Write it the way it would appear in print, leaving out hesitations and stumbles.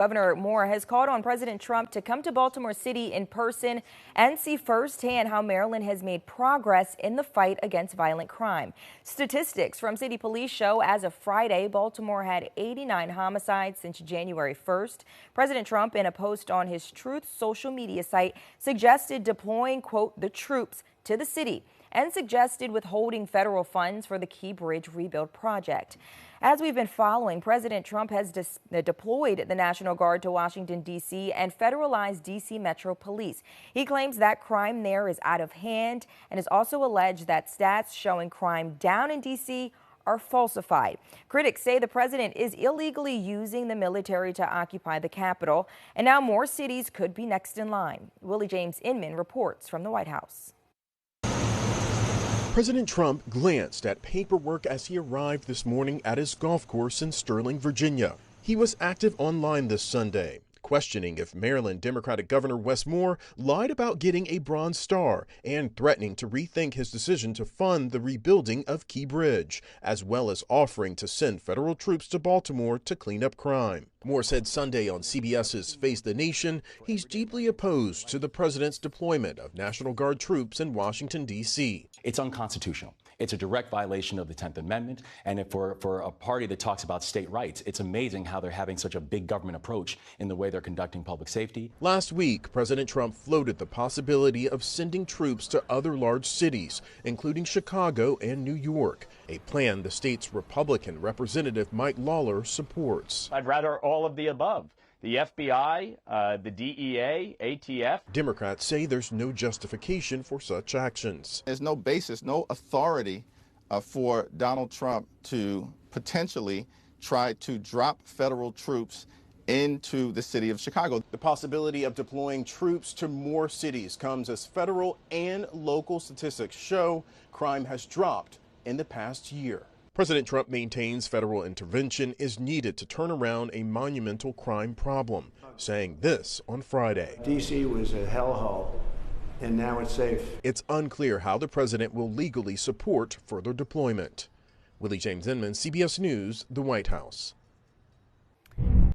Governor Moore has called on President Trump to come to Baltimore City in person and see firsthand how Maryland has made progress in the fight against violent crime. Statistics from city police show as of Friday, Baltimore had 89 homicides since January 1st. President Trump, in a post on his Truth social media site, suggested deploying, quote, the troops to the city and suggested withholding federal funds for the Key Bridge rebuild project. As we've been following, President Trump has deployed the National Guard to Washington, D.C. and federalized D.C. Metro Police. He claims that crime there is out of hand and has also alleged that stats showing crime down in D.C. are falsified. Critics say the president is illegally using the military to occupy the Capitol, and now more cities could be next in line. Willie James Inman reports from the White House. President Trump glanced at paperwork as he arrived this morning at his golf course in Sterling, Virginia. He was active online this Sunday, questioning if Maryland Democratic Governor Wes Moore lied about getting a Bronze Star and threatening to rethink his decision to fund the rebuilding of Key Bridge, as well as offering to send federal troops to Baltimore to clean up crime. Moore said Sunday on CBS's Face the Nation he's deeply opposed to the president's deployment of National Guard troops in Washington, D.C. It's unconstitutional. It's a direct violation of the 10th Amendment. And for a party that talks about state rights, it's amazing how they're having such a big government approach in the way they're conducting public safety. Last week, President Trump floated the possibility of sending troops to other large cities, including Chicago and New York, a plan the state's Republican Representative Mike Lawler supports. I'd rather all of the above. The FBI, the DEA, ATF. Democrats say there's no justification for such actions. There's no basis, no authority for Donald Trump to potentially try to drop federal troops into the city of Chicago. The possibility of deploying troops to more cities comes as federal and local statistics show crime has dropped in the past year. President Trump maintains federal intervention is needed to turn around a monumental crime problem, saying this on Friday. D.C. was a hellhole, and now it's safe. It's unclear how the president will legally support further deployment. Willie James Inman, CBS News, the White House.